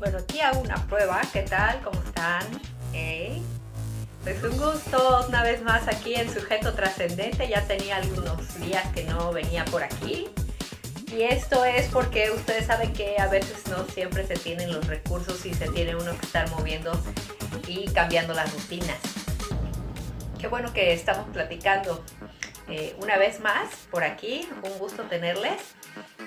Bueno, aquí hago una prueba. ¿Qué tal? ¿Cómo están? Pues un gusto una vez más aquí en Sujeto Trascendente. Ya tenía algunos días que no venía por aquí. Y esto es porque ustedes saben que a veces no siempre se tienen los recursos y se tiene uno que estar moviendo y cambiando las rutinas. Qué bueno que estamos platicando una vez más por aquí. Un gusto tenerles.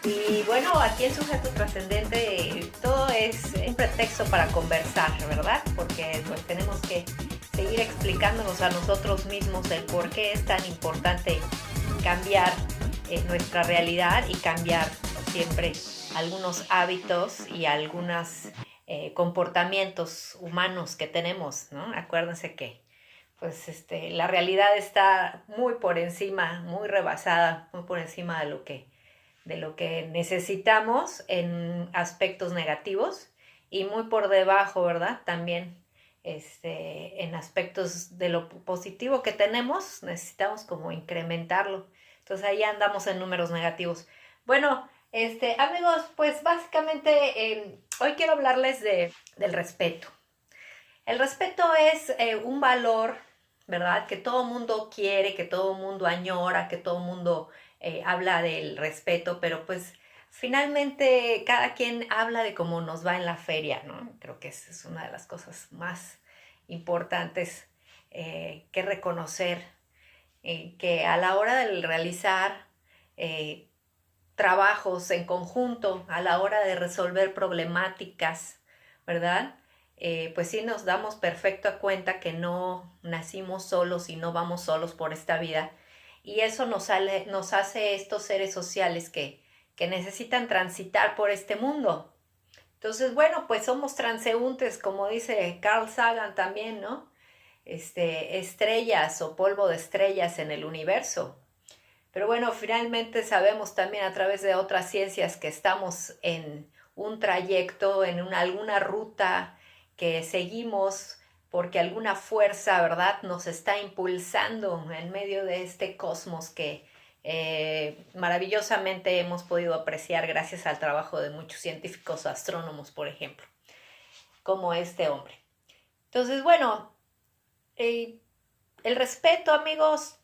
Y bueno, aquí en Sujeto Trascendente todo es un pretexto para conversar, ¿verdad? Porque pues tenemos que seguir explicándonos a nosotros mismos el por qué es tan importante cambiar nuestra realidad y cambiar siempre algunos hábitos y algunos comportamientos humanos que tenemos, ¿no? Acuérdense que pues la realidad está muy por encima, muy rebasada, muy por encima de lo que necesitamos en aspectos negativos y muy por debajo, ¿verdad? También en aspectos de lo positivo que tenemos, necesitamos como incrementarlo. Entonces ahí andamos en números negativos. Bueno, amigos, pues básicamente hoy quiero hablarles del respeto. El respeto es un valor, ¿verdad? Que todo mundo quiere, que todo mundo añora, que todo mundo habla del respeto, pero pues finalmente cada quien habla de cómo nos va en la feria, ¿no? Creo que esa es una de las cosas más importantes que reconocer, que a la hora de realizar eh, trabajos en conjunto, a la hora de resolver problemáticas, ¿verdad? Pues sí nos damos perfecto a cuenta que no nacimos solos y no vamos solos por esta vida. Y eso nos hace estos seres sociales que necesitan transitar por este mundo. Entonces, bueno, pues somos transeúntes, como dice Carl Sagan también, ¿no? Estrellas o polvo de estrellas en el universo. Pero bueno, finalmente sabemos también a través de otras ciencias que estamos en un trayecto, en alguna ruta que seguimos porque alguna fuerza, ¿verdad?, nos está impulsando en medio de este cosmos que maravillosamente hemos podido apreciar gracias al trabajo de muchos científicos astrónomos, por ejemplo, como este hombre. Entonces, bueno, eh, el respeto, amigos,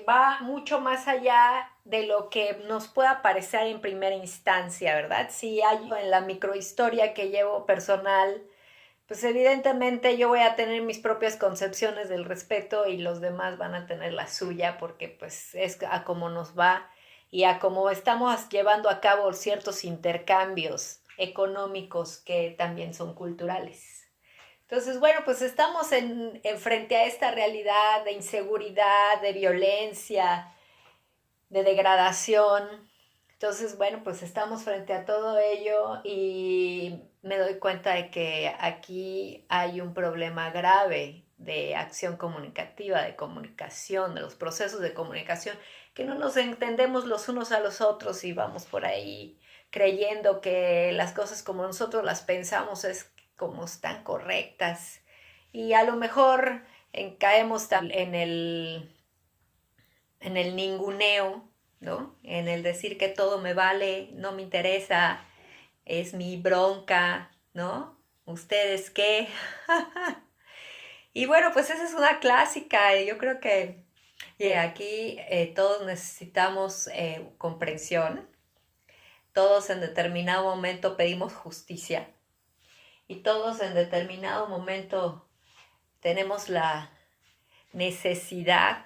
va mucho más allá de lo que nos pueda parecer en primera instancia, ¿verdad? Si hay en la microhistoria que llevo personal, pues evidentemente yo voy a tener mis propias concepciones del respeto y los demás van a tener la suya porque pues es a cómo nos va y a cómo estamos llevando a cabo ciertos intercambios económicos que también son culturales. Entonces, bueno, pues estamos frente a esta realidad de inseguridad, de violencia, de degradación. Entonces, bueno, pues estamos frente a todo ello y me doy cuenta de que aquí hay un problema grave de acción comunicativa, de comunicación, de los procesos de comunicación, que no nos entendemos los unos a los otros y vamos por ahí creyendo que las cosas como nosotros las pensamos es como están correctas. Y a lo mejor caemos en el ninguneo, ¿no? En el decir que todo me vale, no me interesa, es mi bronca, ¿no? ¿Ustedes qué? Y bueno, pues esa es una clásica. Yo creo que aquí todos necesitamos comprensión. Todos en determinado momento pedimos justicia. Y todos en determinado momento tenemos la necesidad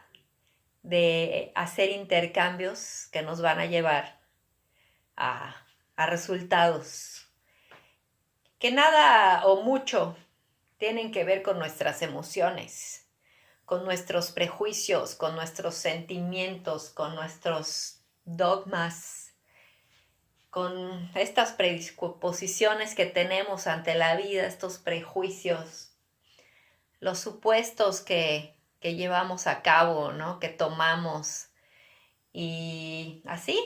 de hacer intercambios que nos van a llevar a resultados que nada o mucho tienen que ver con nuestras emociones, con nuestros prejuicios, con nuestros sentimientos, con nuestros dogmas, con estas predisposiciones que tenemos ante la vida, estos prejuicios, los supuestos que llevamos a cabo, ¿no? Que tomamos. Y así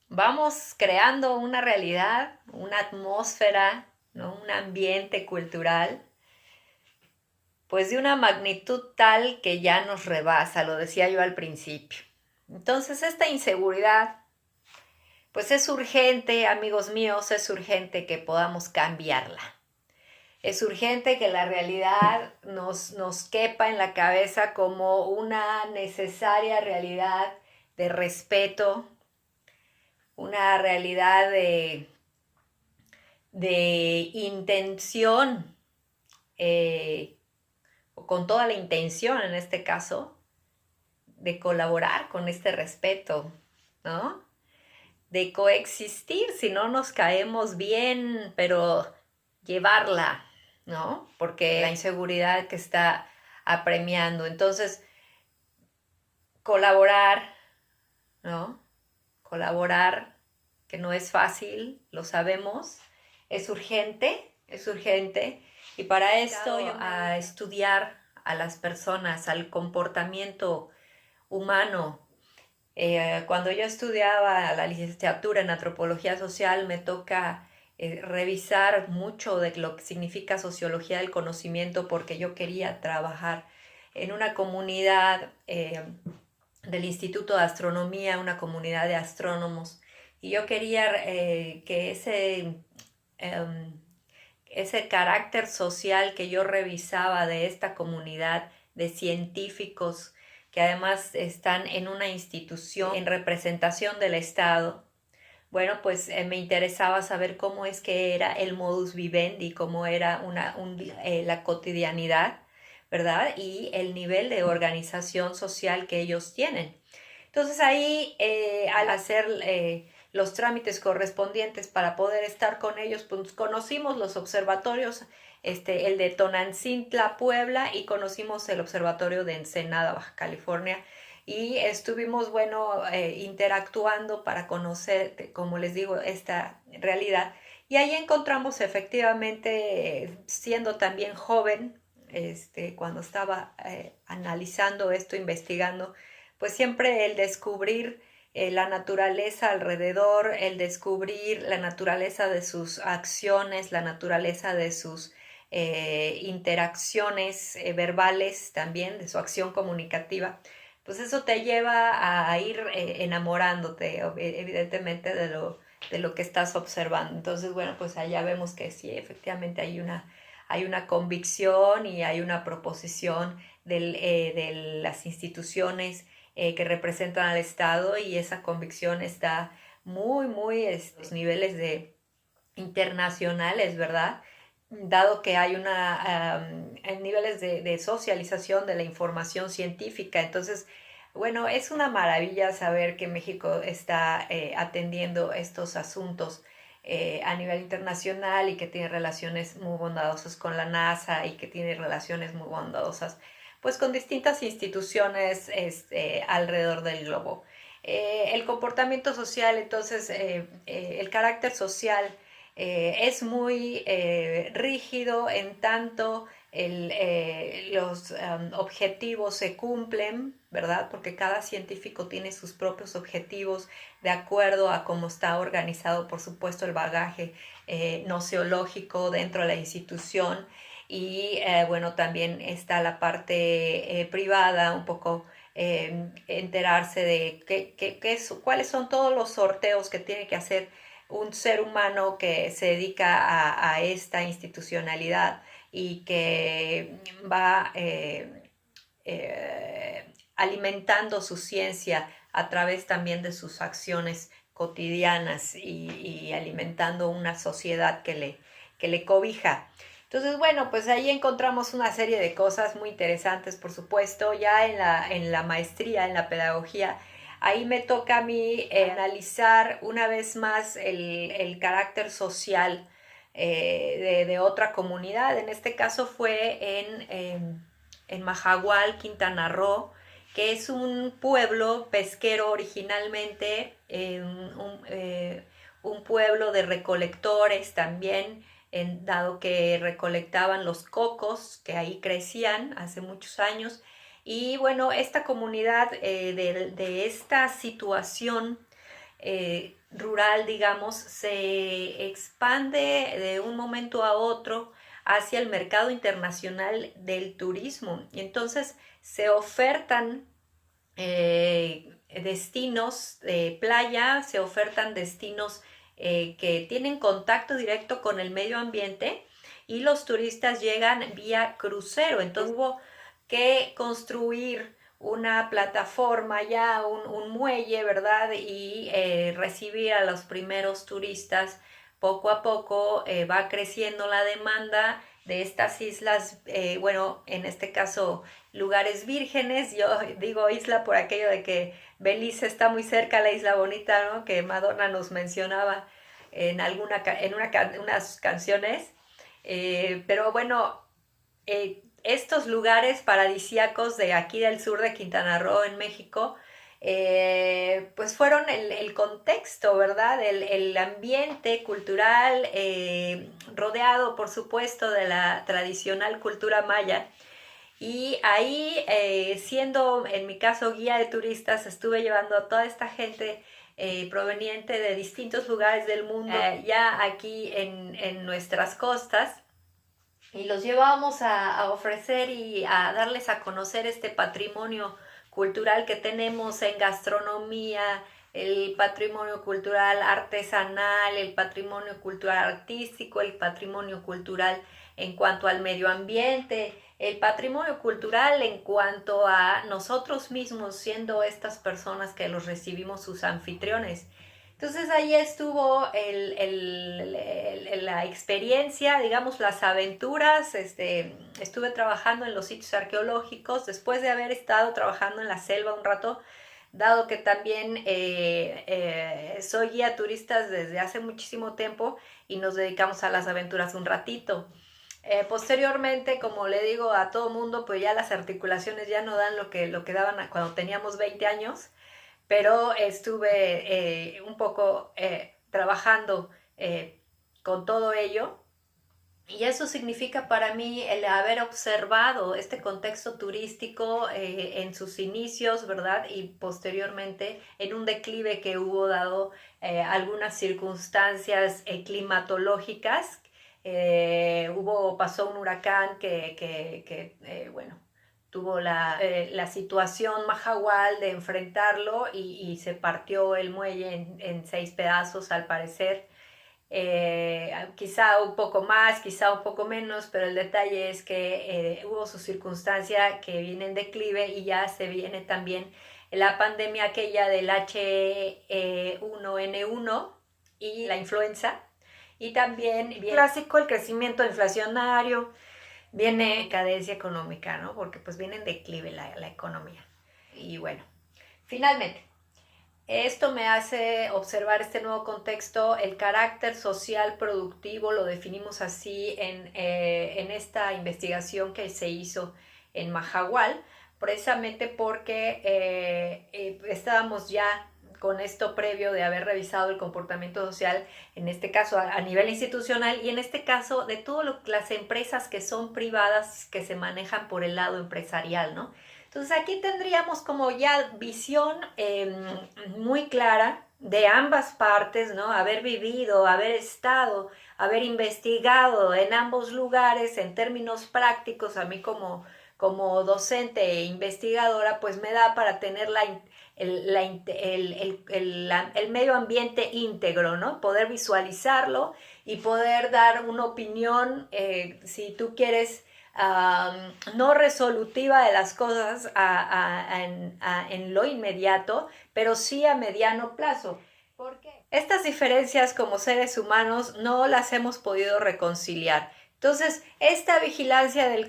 vamos creando una realidad, una atmósfera, ¿no? Un ambiente cultural, pues de una magnitud tal que ya nos rebasa, lo decía yo al principio. Entonces esta inseguridad, pues es urgente, amigos míos, es urgente que podamos cambiarla. Es urgente que la realidad nos quepa en la cabeza como una necesaria realidad de respeto, una realidad de intención, o con toda la intención en este caso, de colaborar con este respeto, ¿no? De coexistir, si no nos caemos bien, pero llevarla, ¿no? Porque la inseguridad que está apremiando. Entonces, colaborar, ¿no? Colaborar, que no es fácil, lo sabemos, es urgente. Y para esto yo a estudiar a las personas, al comportamiento humano. Cuando yo estudiaba la licenciatura en antropología social, me toca revisar mucho de lo que significa sociología del conocimiento, porque yo quería trabajar en una comunidad del Instituto de Astronomía, una comunidad de astrónomos, y yo quería que ese carácter social que yo revisaba de esta comunidad de científicos que además están en una institución en representación del Estado, bueno, pues me interesaba saber cómo es que era el modus vivendi, cómo era la cotidianidad, ¿verdad? Y el nivel de organización social que ellos tienen. Entonces ahí, al hacer los trámites correspondientes para poder estar con ellos, pues conocimos los observatorios, el de Tonancintla, Puebla, y conocimos el observatorio de Ensenada, Baja California, y estuvimos, bueno, interactuando para conocer, como les digo, esta realidad. Y ahí encontramos efectivamente, siendo también joven, cuando estaba analizando esto, investigando, pues siempre el descubrir la naturaleza alrededor, el descubrir la naturaleza de sus acciones, la naturaleza de sus interacciones verbales también, de su acción comunicativa, pues eso te lleva a ir enamorándote evidentemente de lo que estás observando. Entonces, bueno, pues allá vemos que sí, efectivamente hay una convicción y hay una proposición de las instituciones que representan al Estado, y esa convicción está muy los niveles internacionales, ¿verdad? Dado que hay niveles de socialización de la información científica. Entonces, bueno, es una maravilla saber que México está atendiendo estos asuntos a nivel internacional, y que tiene relaciones muy bondadosas con la NASA, y que tiene relaciones muy bondadosas pues con distintas instituciones alrededor del globo. El comportamiento social, entonces, el carácter social es muy rígido en tanto los objetivos se cumplen, ¿verdad? Porque cada científico tiene sus propios objetivos de acuerdo a cómo está organizado, por supuesto, el bagaje noceológico dentro de la institución. Y bueno, también está la parte privada, un poco enterarse de cuáles son todos los sorteos que tiene que hacer un ser humano que se dedica a esta institucionalidad, y que va alimentando su ciencia a través también de sus acciones cotidianas, y alimentando una sociedad que le cobija. Entonces, bueno, pues ahí encontramos una serie de cosas muy interesantes, por supuesto. Ya en la maestría, en la pedagogía, ahí me toca a mí analizar una vez más el carácter social de otra comunidad. En este caso fue en Majagual, Quintana Roo, que es un pueblo pesquero originalmente, un pueblo de recolectores también, dado que recolectaban los cocos que ahí crecían hace muchos años. Y bueno, esta comunidad de esta situación rural, digamos, se expande de un momento a otro hacia el mercado internacional del turismo, y entonces se ofertan destinos de playa, se ofertan destinos que tienen contacto directo con el medio ambiente, y los turistas llegan vía crucero. Entonces hubo que construir una plataforma ya, un muelle, ¿verdad? Y recibir a los primeros turistas. Poco a poco va creciendo la demanda de estas islas, bueno, en este caso lugares vírgenes. Yo digo isla por aquello de que Belice está muy cerca a la Isla Bonita, ¿no? Que Madonna nos mencionaba en unas canciones. Pero bueno, estos lugares paradisíacos de aquí del sur de Quintana Roo, en México, pues fueron el contexto, ¿verdad? El ambiente cultural, rodeado, por supuesto, de la tradicional cultura maya. Y ahí, siendo en mi caso guía de turistas, estuve llevando a toda esta gente proveniente de distintos lugares del mundo, ya aquí en nuestras costas, y los llevábamos a ofrecer y a darles a conocer este patrimonio cultural que tenemos en gastronomía, el patrimonio cultural artesanal, el patrimonio cultural artístico, el patrimonio cultural en cuanto al medio ambiente, el patrimonio cultural en cuanto a nosotros mismos, siendo estas personas que los recibimos sus anfitriones. Entonces ahí estuvo la experiencia, digamos, las aventuras. Estuve trabajando en los sitios arqueológicos después de haber estado trabajando en la selva un rato, dado que también soy guía turista desde hace muchísimo tiempo y nos dedicamos a las aventuras un ratito. Posteriormente, como le digo a todo mundo, pues ya las articulaciones ya no dan lo que daban cuando teníamos 20 años, pero estuve un poco trabajando con todo ello. Y eso significa para mí el haber observado este contexto turístico en sus inicios, ¿verdad? Y posteriormente en un declive que hubo dado algunas circunstancias climatológicas. Pasó un huracán que bueno, tuvo la situación Mahahual de enfrentarlo y se partió el muelle en 6 pedazos al parecer. Quizá un poco más, quizá un poco menos, pero el detalle es que hubo su circunstancia que viene en declive y ya se viene también la pandemia aquella del H1N1 y la influenza, y también bien clásico el crecimiento inflacionario, viene cadencia económica, ¿no? Porque pues viene en declive la economía. Y bueno, finalmente, esto me hace observar este nuevo contexto, el carácter social productivo, lo definimos así en esta investigación que se hizo en Mahahual, precisamente porque estábamos ya con esto previo de haber revisado el comportamiento social, en este caso a nivel institucional, y en este caso de todas las empresas que son privadas, que se manejan por el lado empresarial, ¿no? Entonces aquí tendríamos como ya visión muy clara de ambas partes, ¿no? Haber vivido, haber estado, haber investigado en ambos lugares en términos prácticos. A mí como docente e investigadora, pues me da para tener el medio ambiente íntegro, ¿no? Poder visualizarlo y poder dar una opinión, si tú quieres, no resolutiva de las cosas en lo inmediato, pero sí a mediano plazo. ¿Por qué? Estas diferencias como seres humanos no las hemos podido reconciliar. Entonces, esta vigilancia del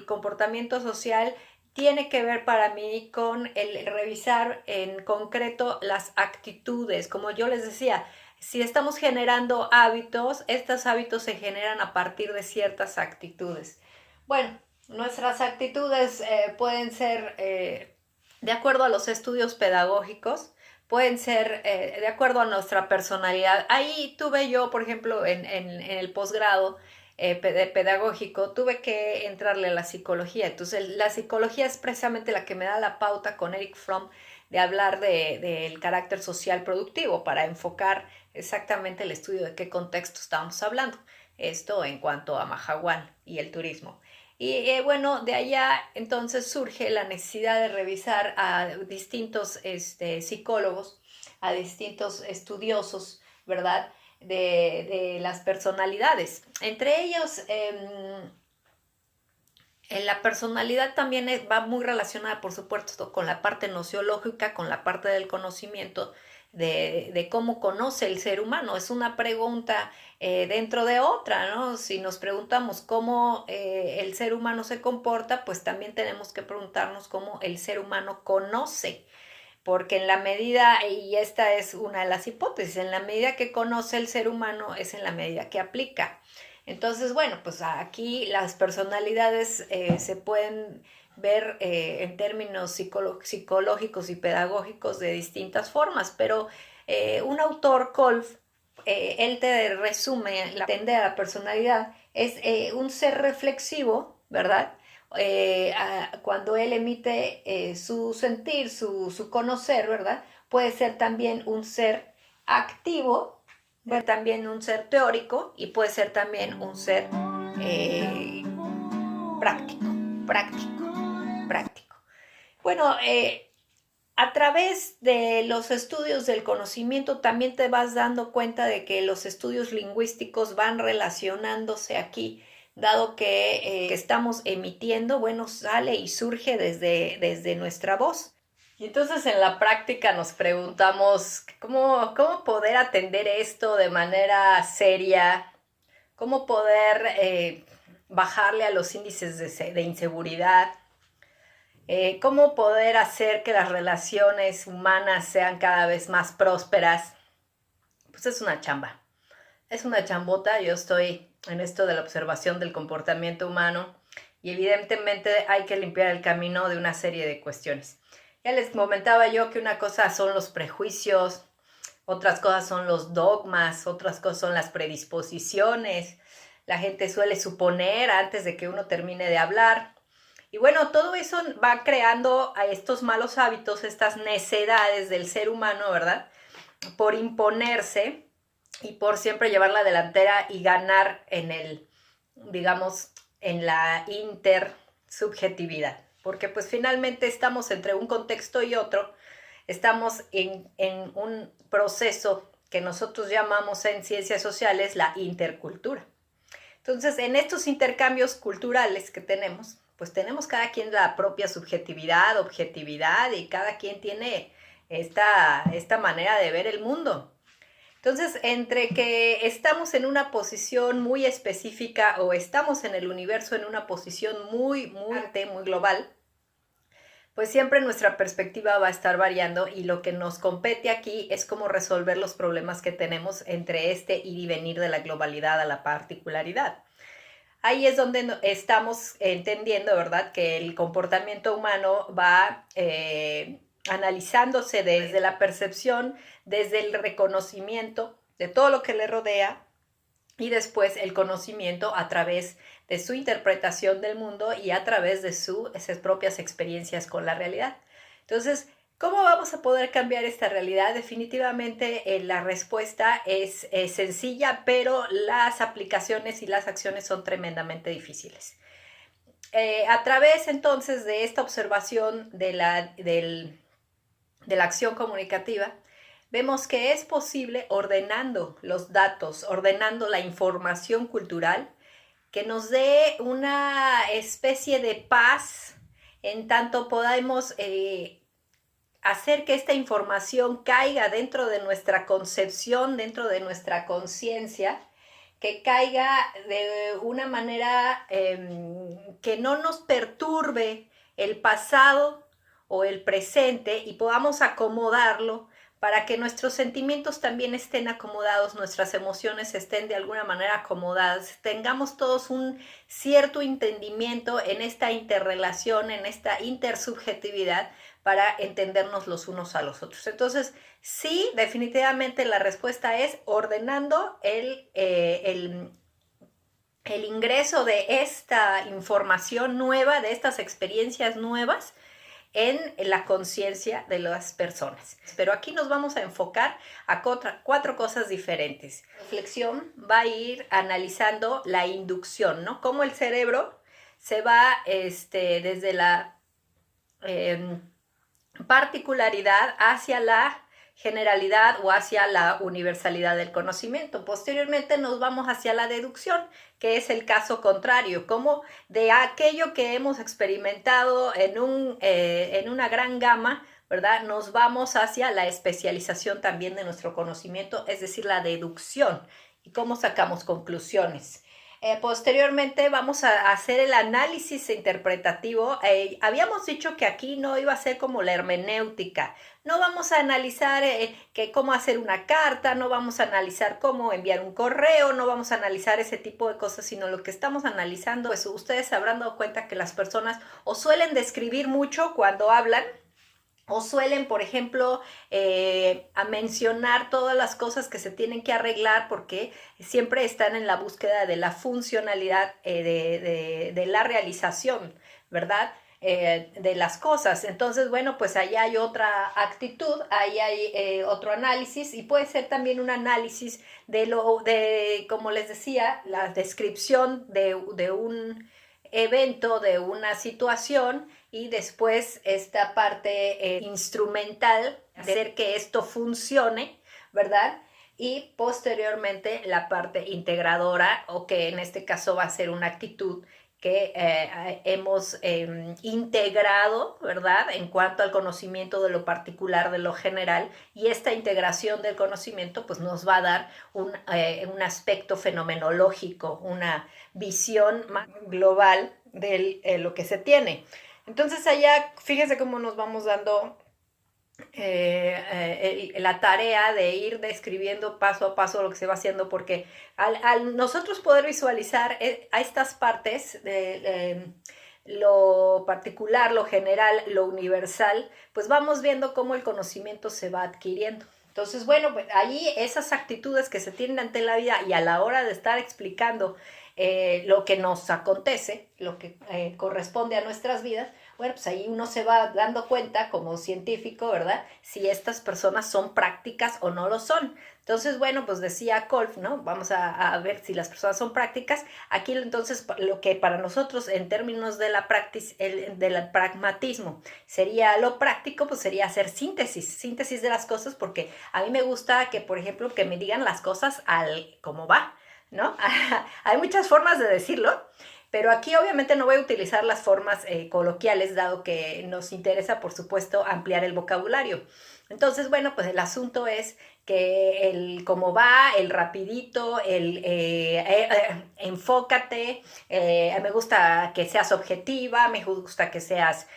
comportamiento social tiene que ver para mí con el revisar en concreto las actitudes. Como yo les decía, si estamos generando hábitos, estos hábitos se generan a partir de ciertas actitudes. Bueno, nuestras actitudes pueden ser de acuerdo a los estudios pedagógicos, pueden ser de acuerdo a nuestra personalidad. Ahí tuve yo, por ejemplo, en el posgrado pedagógico, tuve que entrarle a la psicología. Entonces, la psicología es precisamente la que me da la pauta con Erich Fromm de hablar del carácter social productivo para enfocar exactamente el estudio de qué contexto estamos hablando. Esto en cuanto a Mahahual y el turismo. Y bueno, de allá entonces surge la necesidad de revisar a distintos psicólogos, a distintos estudiosos, ¿verdad? de las personalidades. Entre ellos, la personalidad también va muy relacionada, por supuesto, con la parte nociológica, con la parte del conocimiento de cómo conoce el ser humano. Es una pregunta dentro de otra, ¿no? Si nos preguntamos cómo el ser humano se comporta, pues también tenemos que preguntarnos cómo el ser humano conoce. Porque en la medida, y esta es una de las hipótesis, en la medida que conoce el ser humano es en la medida que aplica. Entonces, bueno, pues aquí las personalidades se pueden ver en términos psicológicos y pedagógicos de distintas formas, pero un autor, Kolff, él te resume la atender a la personalidad, es un ser reflexivo, ¿verdad? Cuando él emite su sentir, su conocer, ¿verdad? Puede ser también un ser activo, ver también un ser teórico y puede ser también un ser práctico, práctico. Bueno, a través de los estudios del conocimiento también te vas dando cuenta de que los estudios lingüísticos van relacionándose aquí, dado que estamos emitiendo, bueno, sale y surge desde nuestra voz. Y entonces en la práctica nos preguntamos cómo poder atender esto de manera seria, cómo poder bajarle a los índices de inseguridad, cómo poder hacer que las relaciones humanas sean cada vez más prósperas. Pues es una chamba, es una chambota. Yo estoy en esto de la observación del comportamiento humano y evidentemente hay que limpiar el camino de una serie de cuestiones. Ya les comentaba yo que una cosa son los prejuicios, otras cosas son los dogmas, otras cosas son las predisposiciones. La gente suele suponer antes de que uno termine de hablar. Y bueno, todo eso va creando a estos malos hábitos, estas necedades del ser humano, ¿verdad? Por imponerse y por siempre llevar la delantera y ganar en la intersubjetividad. Porque pues finalmente estamos entre un contexto y otro, estamos en un proceso que nosotros llamamos en ciencias sociales la intercultura. Entonces, en estos intercambios culturales que tenemos, pues tenemos cada quien la propia subjetividad, objetividad, y cada quien tiene esta manera de ver el mundo. Entonces, entre que estamos en una posición muy específica o estamos en el universo en una posición muy global, pues siempre nuestra perspectiva va a estar variando y lo que nos compete aquí es cómo resolver los problemas que tenemos entre este ir y venir de la globalidad a la particularidad. Ahí es donde estamos entendiendo, ¿verdad?, que el comportamiento humano va analizándose desde la percepción, desde el reconocimiento de todo lo que le rodea y después el conocimiento a través de su interpretación del mundo y a través de esas propias experiencias con la realidad. Entonces, ¿cómo vamos a poder cambiar esta realidad? Definitivamente la respuesta es sencilla, pero las aplicaciones y las acciones son tremendamente difíciles. A través entonces de esta observación de la acción comunicativa, vemos que es posible ordenando los datos, ordenando la información cultural, que nos dé una especie de paz en tanto podamos hacer que esta información caiga dentro de nuestra concepción, dentro de nuestra conciencia, que caiga de una manera que no nos perturbe el pasado o el presente y podamos acomodarlo para que nuestros sentimientos también estén acomodados, nuestras emociones estén de alguna manera acomodadas, tengamos todos un cierto entendimiento en esta interrelación, en esta intersubjetividad para entendernos los unos a los otros. Entonces, sí, definitivamente la respuesta es ordenando el ingreso de esta información nueva, de estas experiencias nuevas, en la conciencia de las personas. Pero aquí nos vamos a enfocar a cuatro cosas diferentes. La reflexión va a ir analizando la inducción, ¿no? Cómo el cerebro se va desde la particularidad hacia la generalidad o hacia la universalidad del conocimiento. Posteriormente nos vamos hacia la deducción, que es el caso contrario, como de aquello que hemos experimentado en una gran gama, ¿verdad? Nos vamos hacia la especialización también de nuestro conocimiento, es decir, la deducción y cómo sacamos conclusiones. Posteriormente vamos a hacer el análisis interpretativo. Habíamos dicho que aquí no iba a ser como la hermenéutica. No vamos a analizar cómo hacer una carta, no vamos a analizar cómo enviar un correo, no vamos a analizar ese tipo de cosas, sino lo que estamos analizando, pues ustedes se habrán dado cuenta que las personas o suelen describir mucho cuando hablan, o suelen, por ejemplo, a mencionar todas las cosas que se tienen que arreglar porque siempre están en la búsqueda de la funcionalidad de la realización, ¿verdad? De las cosas. Entonces, bueno, pues ahí hay otra actitud, ahí hay otro análisis y puede ser también un análisis como les decía, la descripción de un evento, de una situación y después esta parte instrumental, hacer que esto funcione, ¿verdad? Y posteriormente la parte integradora, o que en este caso va a ser una actitud que hemos integrado, ¿verdad? En cuanto al conocimiento de lo particular, de lo general, y esta integración del conocimiento pues nos va a dar un aspecto fenomenológico, una visión más global de lo que se tiene. Entonces allá, fíjense cómo nos vamos dando la tarea de ir describiendo paso a paso lo que se va haciendo, porque al nosotros poder visualizar a estas partes de lo particular, lo general, lo universal, pues vamos viendo cómo el conocimiento se va adquiriendo. Entonces, bueno, pues ahí esas actitudes que se tienen ante la vida y a la hora de estar explicando lo que nos acontece, lo que corresponde a nuestras vidas, bueno, pues ahí uno se va dando cuenta como científico, ¿verdad? Si estas personas son prácticas o no lo son. Entonces, bueno, pues decía Kolff, ¿no? Vamos a ver si las personas son prácticas. Aquí entonces lo que para nosotros en términos de del pragmatismo sería lo práctico, pues sería hacer síntesis de las cosas, porque a mí me gusta que, por ejemplo, que me digan las cosas como va, ¿no? Hay muchas formas de decirlo, pero aquí obviamente no voy a utilizar las formas coloquiales, dado que nos interesa, por supuesto, ampliar el vocabulario. Entonces, bueno, pues el asunto es que el cómo va, el rapidito, el enfócate, me gusta que seas objetiva, me gusta que seas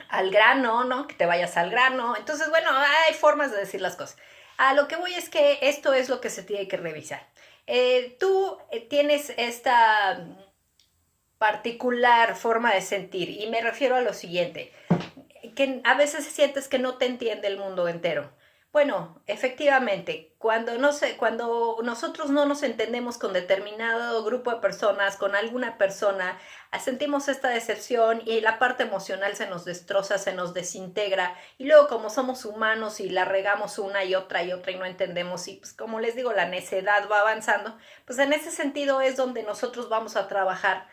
al grano, ¿no? Que te vayas al grano. Entonces, bueno, hay formas de decir las cosas. A lo que voy es que esto es lo que se tiene que revisar. Tú tienes esta particular forma de sentir, y me refiero a lo siguiente, que a veces sientes que no te entiende el mundo entero. Bueno, efectivamente, cuando nosotros no nos entendemos con determinado grupo de personas, con alguna persona, sentimos esta decepción y la parte emocional se nos destroza, se nos desintegra, y luego como somos humanos y la regamos una y otra y no entendemos, y pues como les digo, la necedad va avanzando, pues en ese sentido es donde nosotros vamos a trabajar,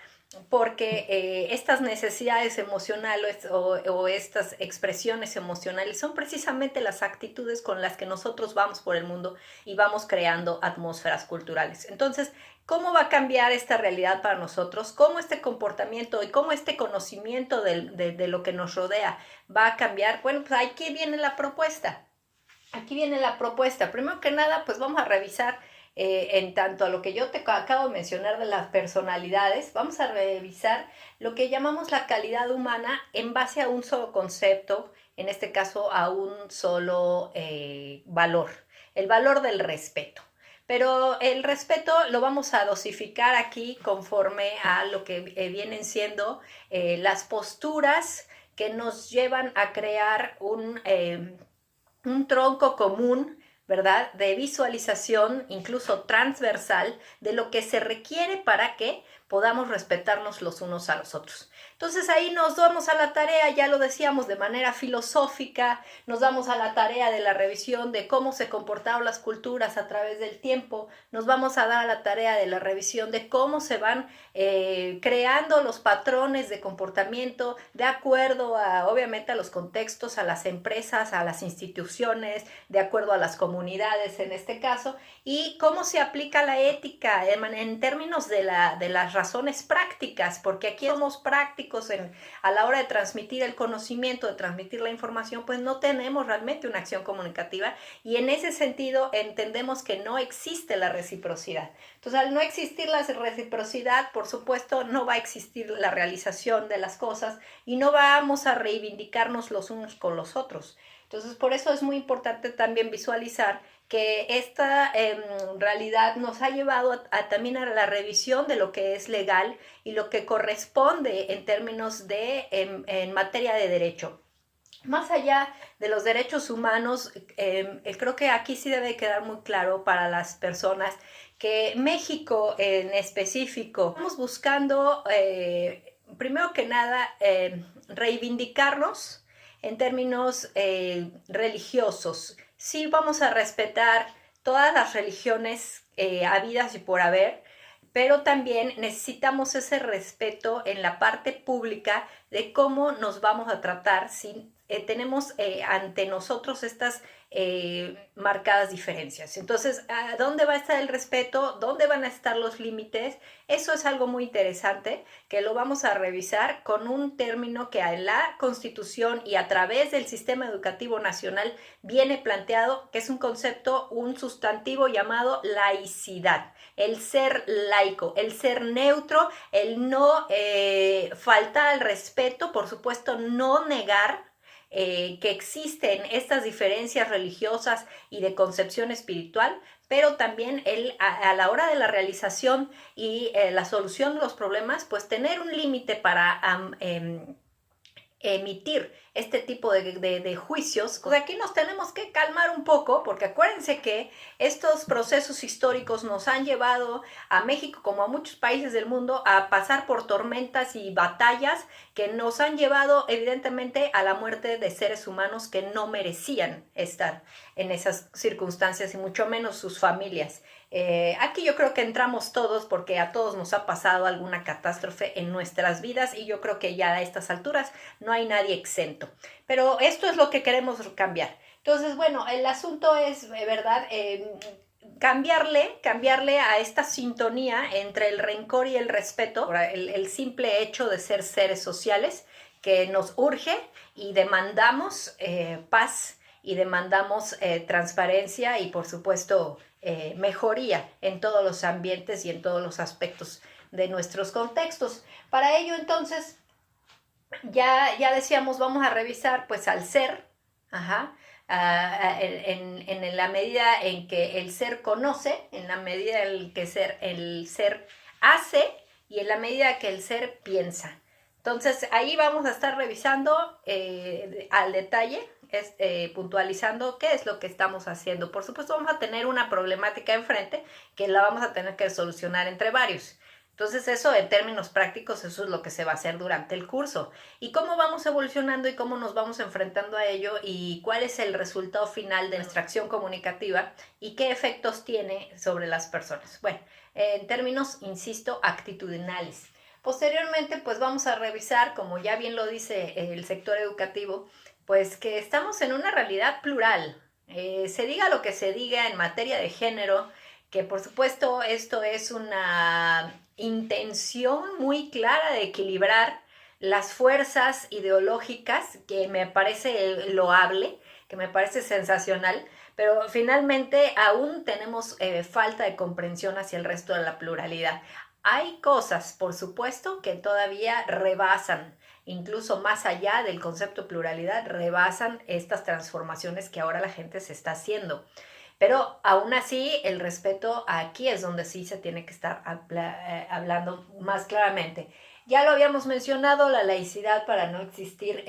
porque estas necesidades emocionales o estas expresiones emocionales son precisamente las actitudes con las que nosotros vamos por el mundo y vamos creando atmósferas culturales. Entonces, ¿cómo va a cambiar esta realidad para nosotros? ¿Cómo este comportamiento y cómo este conocimiento de lo que nos rodea va a cambiar? Bueno, pues aquí viene la propuesta. Aquí viene la propuesta. Primero que nada, pues vamos a revisar en tanto a lo que yo te acabo de mencionar de las personalidades, vamos a revisar lo que llamamos la calidad humana en base a un solo concepto, en este caso a un solo valor, el valor del respeto. Pero el respeto lo vamos a dosificar aquí conforme a lo que vienen siendo las posturas que nos llevan a crear un tronco común, ¿verdad? De visualización, incluso transversal, de lo que se requiere para que podamos respetarnos los unos a los otros. Entonces ahí nos damos a la tarea, ya lo decíamos, de manera filosófica, nos damos a la tarea de la revisión de cómo se comportaron las culturas a través del tiempo, nos vamos a dar a la tarea de la revisión de cómo se van creando los patrones de comportamiento de acuerdo a, obviamente, a los contextos, a las empresas, a las instituciones, de acuerdo a las comunidades en este caso, y cómo se aplica la ética en términos de las razones prácticas, porque aquí somos prácticos a la hora de transmitir el conocimiento, de transmitir la información, pues no tenemos realmente una acción comunicativa, y en ese sentido entendemos que no existe la reciprocidad. Entonces, al no existir la reciprocidad, por supuesto, no va a existir la realización de las cosas y no vamos a reivindicarnos los unos con los otros. Entonces, por eso es muy importante también visualizar que esta realidad nos ha llevado también a la revisión de lo que es legal y lo que corresponde en términos de en materia de derecho. Más allá de los derechos humanos, creo que aquí sí debe quedar muy claro para las personas que México en específico estamos buscando, primero que nada, reivindicarnos en términos religiosos. Sí vamos a respetar todas las religiones habidas y por haber, pero también necesitamos ese respeto en la parte pública de cómo nos vamos a tratar si tenemos ante nosotros estas marcadas diferencias. Entonces, ¿a dónde va a estar el respeto? ¿Dónde van a estar los límites? Eso es algo muy interesante que lo vamos a revisar con un término que en la Constitución y a través del Sistema Educativo Nacional viene planteado, que es un concepto, un sustantivo llamado laicidad. El ser laico, el ser neutro, el no faltar al respeto, por supuesto, no negar que existen estas diferencias religiosas y de concepción espiritual, pero también a la hora de la realización y la solución de los problemas, pues tener un límite para emitir este tipo de juicios. Pues aquí nos tenemos que calmar un poco, porque acuérdense que estos procesos históricos nos han llevado a México, como a muchos países del mundo, a pasar por tormentas y batallas que nos han llevado evidentemente a la muerte de seres humanos que no merecían estar en esas circunstancias y mucho menos sus familias. Aquí yo creo que entramos todos porque a todos nos ha pasado alguna catástrofe en nuestras vidas y yo creo que ya a estas alturas no hay nadie exento. Pero esto es lo que queremos cambiar. Entonces, bueno, el asunto es, ¿verdad? Cambiarle a esta sintonía entre el rencor y el respeto, el simple hecho de ser seres sociales que nos urge y demandamos paz y demandamos transparencia y, por supuesto, mejoría en todos los ambientes y en todos los aspectos de nuestros contextos. Para ello, entonces, ya decíamos, vamos a revisar pues al ser, en la medida en que el ser conoce, en la medida en que el ser hace y en la medida que el ser piensa. Entonces ahí vamos a estar revisando al detalle, puntualizando qué es lo que estamos haciendo. Por supuesto vamos a tener una problemática enfrente que la vamos a tener que solucionar entre varios. Entonces eso en términos prácticos, eso es lo que se va a hacer durante el curso. ¿Y cómo vamos evolucionando y cómo nos vamos enfrentando a ello y cuál es el resultado final de nuestra acción comunicativa y qué efectos tiene sobre las personas? Bueno, en términos, insisto, actitudinales. Posteriormente, pues vamos a revisar, como ya bien lo dice el sector educativo, pues que estamos en una realidad plural. Se diga lo que se diga en materia de género, que por supuesto esto es una intención muy clara de equilibrar las fuerzas ideológicas, que me parece loable, que me parece sensacional, pero finalmente aún tenemos falta de comprensión hacia el resto de la pluralidad. Hay cosas, por supuesto, que todavía rebasan, incluso más allá del concepto de pluralidad, rebasan estas transformaciones que ahora la gente se está haciendo. Pero aún así, el respeto aquí es donde sí se tiene que estar hablando más claramente. Ya lo habíamos mencionado, la laicidad para no existir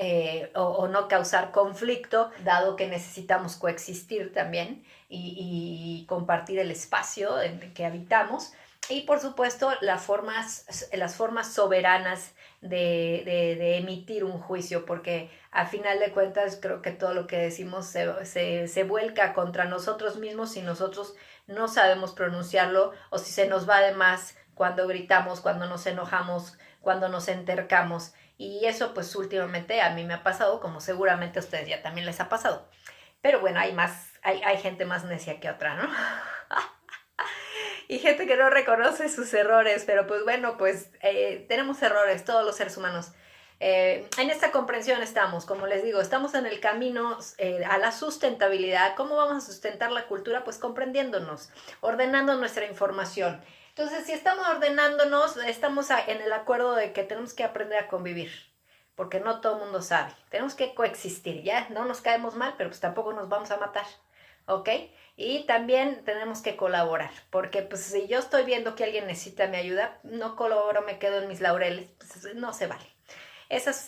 o no causar conflicto, dado que necesitamos coexistir también y compartir el espacio en que habitamos. Y por supuesto las formas soberanas de emitir un juicio, porque a final de cuentas creo que todo lo que decimos se vuelca contra nosotros mismos si nosotros no sabemos pronunciarlo, o si se nos va de más cuando gritamos, cuando nos enojamos, cuando nos entercamos. Y eso pues últimamente a mí me ha pasado, como seguramente a ustedes ya también les ha pasado. Pero bueno, hay gente más necia que otra, ¿no? Y gente que no reconoce sus errores, pero pues bueno, pues tenemos errores, todos los seres humanos. En esta comprensión estamos, como les digo, estamos en el camino a la sustentabilidad. ¿Cómo vamos a sustentar la cultura? Pues comprendiéndonos, ordenando nuestra información. Entonces, si estamos ordenándonos, estamos en el acuerdo de que tenemos que aprender a convivir, porque no todo el mundo sabe. Tenemos que coexistir, ya no nos caemos mal, pero pues tampoco nos vamos a matar. ¿Ok? Y también tenemos que colaborar, porque pues si yo estoy viendo que alguien necesita mi ayuda, no colaboro, me quedo en mis laureles, pues no se vale. Esa es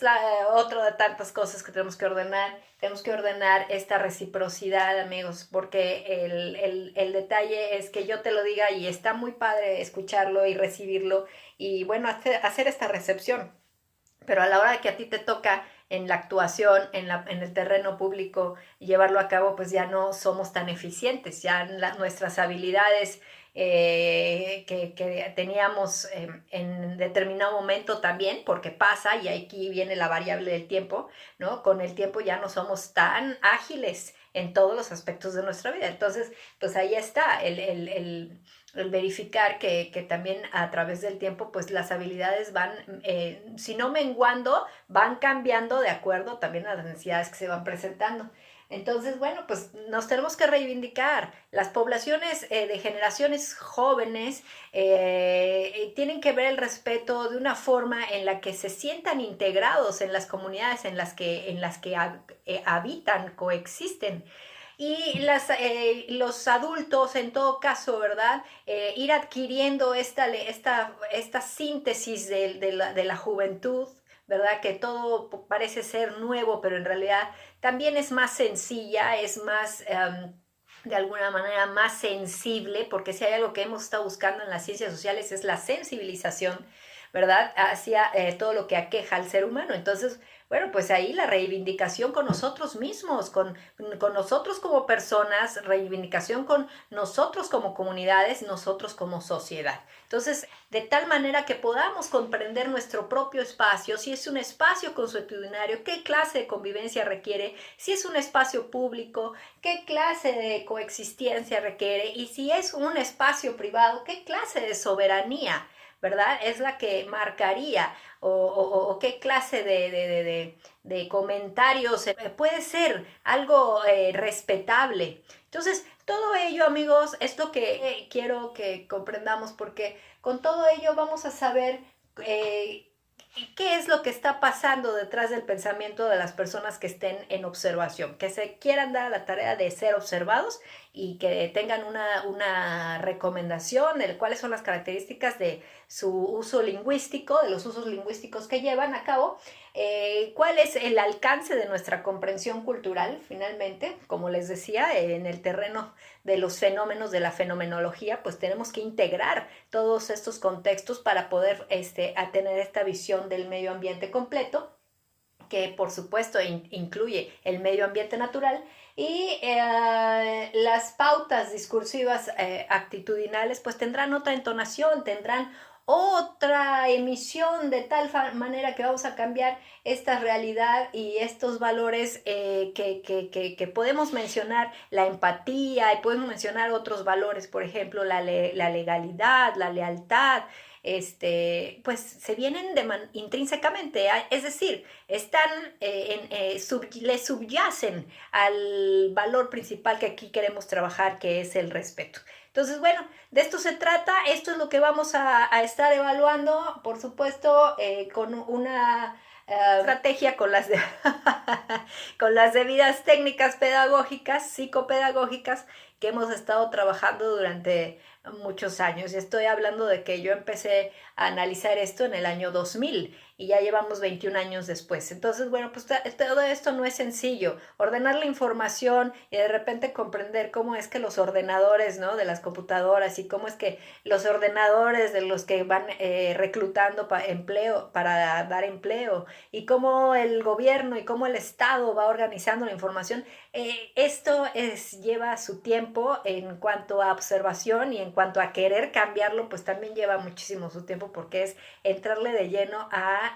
otra de tantas cosas que tenemos que ordenar. Tenemos que ordenar esta reciprocidad, amigos, porque el detalle es que yo te lo diga y está muy padre escucharlo y recibirlo y bueno, hacer esta recepción. Pero a la hora de que a ti te toca en la actuación, en el terreno público, llevarlo a cabo, pues ya no somos tan eficientes, ya nuestras habilidades que teníamos en determinado momento también, porque pasa, y aquí viene la variable del tiempo, ¿no? Con el tiempo ya no somos tan ágiles en todos los aspectos de nuestra vida. Entonces, pues ahí está el verificar que también a través del tiempo pues las habilidades van, si no menguando, van cambiando de acuerdo también a las necesidades que se van presentando. Entonces, bueno, pues nos tenemos que reivindicar. Las poblaciones de generaciones jóvenes tienen que ver el respeto de una forma en la que se sientan integrados en las comunidades en las que habitan, coexisten. Y los adultos, en todo caso, ¿verdad? Ir adquiriendo esta síntesis de la juventud, ¿verdad? Que todo parece ser nuevo, pero en realidad también es más sencilla, es más, de alguna manera, más sensible, porque si hay algo que hemos estado buscando en las ciencias sociales es la sensibilización, ¿verdad? Hacia todo lo que aqueja al ser humano. Entonces, bueno, pues ahí la reivindicación con nosotros mismos, con nosotros como personas, reivindicación con nosotros como comunidades, nosotros como sociedad. Entonces, de tal manera que podamos comprender nuestro propio espacio, si es un espacio consuetudinario, qué clase de convivencia requiere, si es un espacio público, qué clase de coexistencia requiere, y si es un espacio privado, qué clase de soberanía, ¿verdad? Es la que marcaría o qué clase de comentarios puede ser algo respetable. Entonces, todo ello, amigos, es lo que quiero que comprendamos, porque con todo ello vamos a saber qué es lo que está pasando detrás del pensamiento de las personas que estén en observación, que se quieran dar a la tarea de ser observados y que tengan una recomendación de cuáles son las características de su uso lingüístico, de los usos lingüísticos que llevan a cabo, cuál es el alcance de nuestra comprensión cultural, finalmente, como les decía, en el terreno de los fenómenos de la fenomenología, pues tenemos que integrar todos estos contextos para poder tener esta visión del medio ambiente completo, que por supuesto incluye el medio ambiente natural y las pautas discursivas actitudinales pues tendrán otra entonación, tendrán otra emisión de tal manera que vamos a cambiar esta realidad y estos valores que podemos mencionar, la empatía, y podemos mencionar otros valores, por ejemplo, la legalidad, la lealtad, pues se vienen intrínsecamente, es decir, están le subyacen al valor principal que aquí queremos trabajar, que es el respeto. Entonces, bueno, de esto se trata, esto es lo que vamos a estar evaluando, por supuesto, con una estrategia con las debidas técnicas pedagógicas, psicopedagógicas, que hemos estado trabajando durante muchos años. Y estoy hablando de que yo empecé a analizar esto en el año 2000 y ya llevamos 21 años después. Entonces, bueno, pues todo esto no es sencillo. Ordenar la información y de repente comprender cómo es que los ordenadores, ¿no?, de las computadoras, y cómo es que los ordenadores de los que van reclutando para dar empleo, y cómo el gobierno y cómo el Estado va organizando la información. Esto lleva su tiempo en cuanto a observación, y en cuanto a querer cambiarlo, pues también lleva muchísimo su tiempo, porque es entrarle de lleno a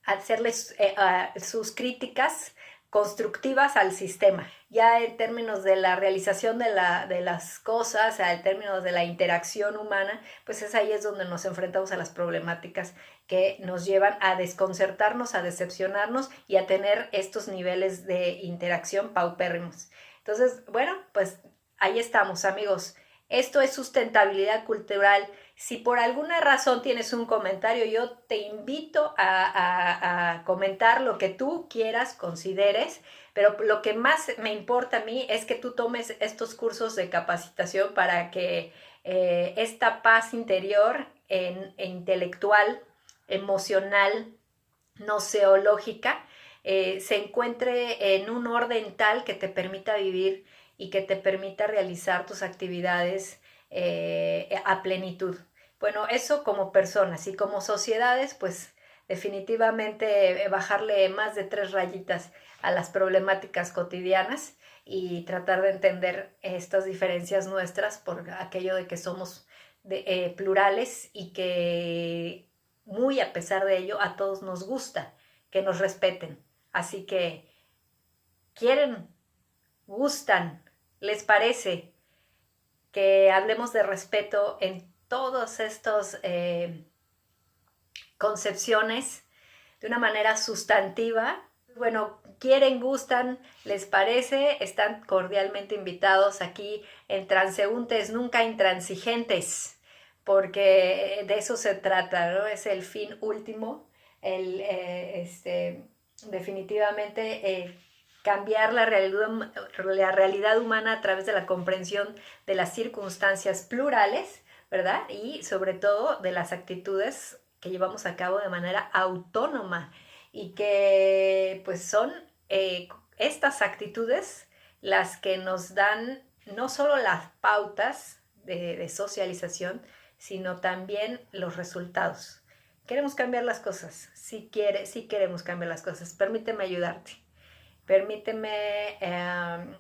hacerles sus críticas constructivas al sistema. Ya en términos de la realización de las cosas, en términos de la interacción humana, pues ahí es donde nos enfrentamos a las problemáticas que nos llevan a desconcertarnos, a decepcionarnos y a tener estos niveles de interacción paupérrimos. Entonces, bueno, pues ahí estamos, amigos. Esto es sustentabilidad cultural. Si por alguna razón tienes un comentario, yo te invito a comentar lo que tú quieras, consideres, pero lo que más me importa a mí es que tú tomes estos cursos de capacitación para que esta paz interior intelectual, emocional, noseológica, se encuentre en un orden tal que te permita vivir y que te permita realizar tus actividades a plenitud. Bueno, eso como personas, y como sociedades, pues definitivamente bajarle más de 3 rayitas a las problemáticas cotidianas y tratar de entender estas diferencias nuestras por aquello de que somos plurales, y que muy a pesar de ello a todos nos gusta que nos respeten. Así que, ¿quieren, gustan, les parece que hablemos de respeto en todas estas concepciones de una manera sustantiva? Bueno, quieren, gustan, les parece, están cordialmente invitados aquí en Transeúntes Nunca Intransigentes, porque de eso se trata, ¿no? Es el fin último, definitivamente cambiar la realidad humana a través de la comprensión de las circunstancias plurales, ¿verdad? Y sobre todo de las actitudes que llevamos a cabo de manera autónoma, y que pues son estas actitudes las que nos dan no solo las pautas de socialización, sino también los resultados. ¿Queremos cambiar las cosas? Sí queremos cambiar las cosas. Permíteme ayudarte. Permíteme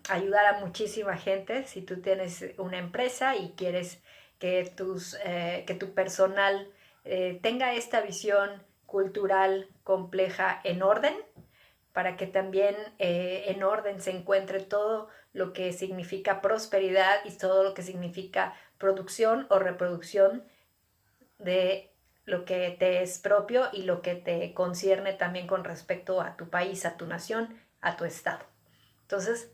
ayudar a muchísima gente. Si tú tienes una empresa y quieres que tu personal tenga esta visión cultural compleja en orden, para que también en orden se encuentre todo lo que significa prosperidad y todo lo que significa producción o reproducción de lo que te es propio y lo que te concierne también con respecto a tu país, a tu nación, a tu estado. Entonces,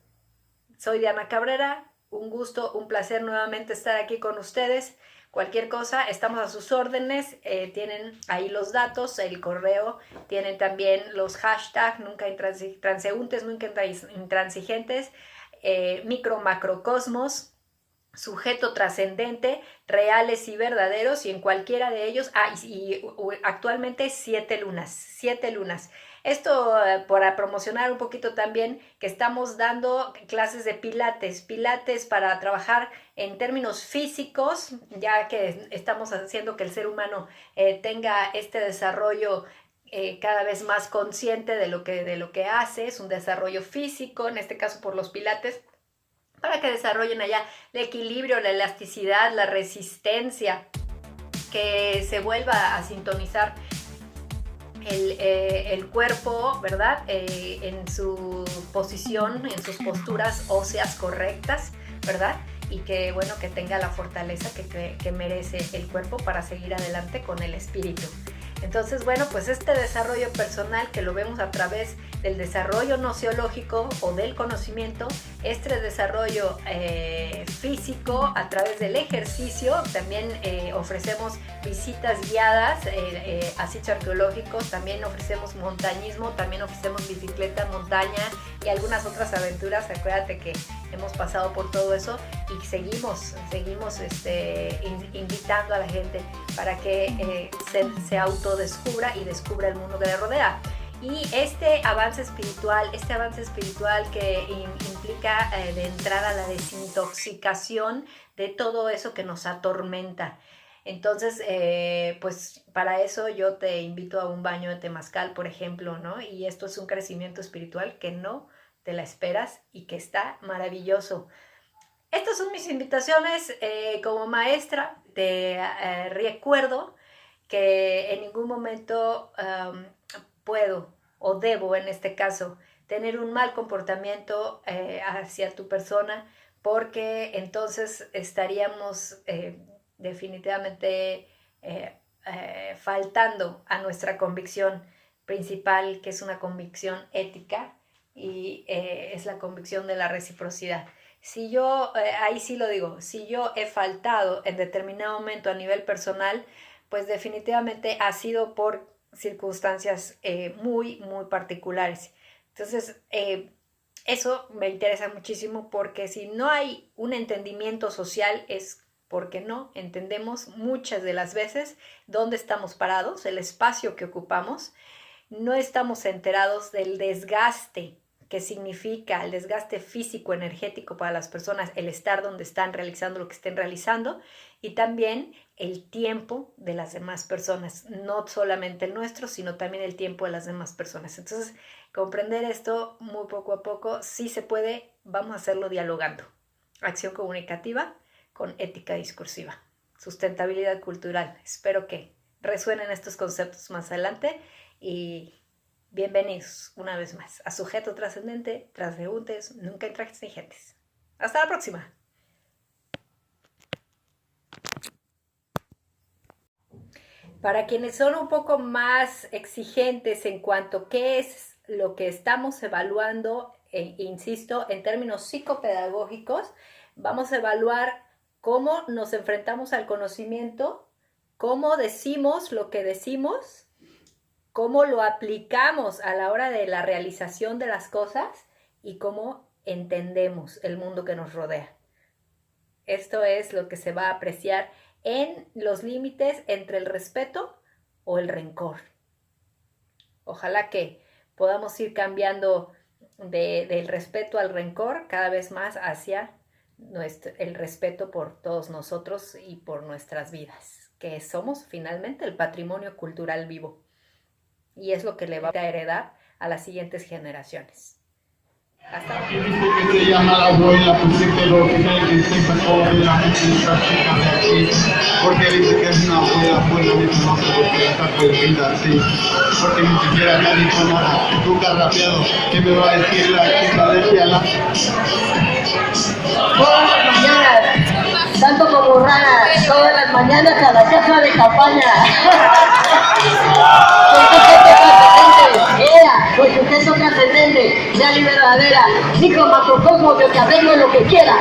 soy Diana Cabrera, un gusto, un placer nuevamente estar aquí con ustedes. Cualquier cosa, estamos a sus órdenes, tienen ahí los datos, el correo, tienen también los hashtags, nunca transeúntes, nunca intransigentes, micro macrocosmos, sujeto trascendente, reales y verdaderos, y en cualquiera de ellos, actualmente 7 lunas. Esto para promocionar un poquito también que estamos dando clases de pilates para trabajar en términos físicos, ya que estamos haciendo que el ser humano tenga este desarrollo cada vez más consciente de lo que hace. Es un desarrollo físico, en este caso por los pilates, para que desarrollen allá el equilibrio, la elasticidad, la resistencia, que se vuelva a sintonizar el cuerpo, ¿verdad? En su posición, en sus posturas óseas correctas, ¿verdad? Y que, bueno, que tenga la fortaleza que merece el cuerpo para seguir adelante con el espíritu. Entonces, bueno, pues este desarrollo personal que lo vemos a través del desarrollo nociológico o del conocimiento, este desarrollo físico a través del ejercicio, también ofrecemos visitas guiadas a sitios arqueológicos, también ofrecemos montañismo, también ofrecemos bicicleta, montaña y algunas otras aventuras. Acuérdate que hemos pasado por todo eso y seguimos invitando a la gente para que se autodescubra y descubra el mundo que le rodea. Y este avance espiritual que implica de entrada la desintoxicación de todo eso que nos atormenta. Entonces, pues para eso yo te invito a un baño de temazcal, por ejemplo, ¿no? Y esto es un crecimiento espiritual que no te la esperas y que está maravilloso. Estas son mis invitaciones como maestra. Te recuerdo que en ningún momento puedo o debo, en este caso, tener un mal comportamiento hacia tu persona, porque entonces estaríamos definitivamente faltando a nuestra convicción principal, que es una convicción ética y es la convicción de la reciprocidad. Si yo, ahí sí lo digo, si yo he faltado en determinado momento a nivel personal, pues definitivamente ha sido por circunstancias muy, muy particulares. Entonces, eso me interesa muchísimo, porque si no hay un entendimiento social es porque no entendemos muchas de las veces dónde estamos parados, el espacio que ocupamos. No estamos enterados del desgaste que significa, el desgaste físico, energético para las personas, el estar donde están realizando lo que estén realizando, y también el tiempo de las demás personas, no solamente el nuestro, sino también el tiempo de las demás personas. Entonces, comprender esto muy poco a poco, sí se puede, vamos a hacerlo dialogando. Acción comunicativa con ética discursiva, sustentabilidad cultural. Espero que resuenen estos conceptos más adelante y bienvenidos una vez más a Sujeto Trascendente, transeúntes, nunca intransigentes. Hasta la próxima. Para quienes son un poco más exigentes en cuanto a qué es lo que estamos evaluando, insisto, en términos psicopedagógicos, vamos a evaluar cómo nos enfrentamos al conocimiento, cómo decimos lo que decimos, cómo lo aplicamos a la hora de la realización de las cosas y cómo entendemos el mundo que nos rodea. Esto es lo que se va a apreciar en los límites entre el respeto o el rencor. Ojalá que podamos ir cambiando del respeto al rencor cada vez más hacia el respeto por todos nosotros y por nuestras vidas, que somos finalmente el patrimonio cultural vivo. Y es lo que le va a heredar a las siguientes generaciones. Hasta luego. Se llama la abuela, pero que me dice la aquí, porque dice que es una abuela, dice no sé por qué está prohibida así, porque ni siquiera me ha dicho nada, nunca rapeado, ¿qué me va a decir la chica de Fiala? Todas las mañanas, tanto como rana, todas las mañanas a la casa de campaña. Soy sujeto trascendente, real y verdadera, micro macrocosmos del que arreglo lo que quiera.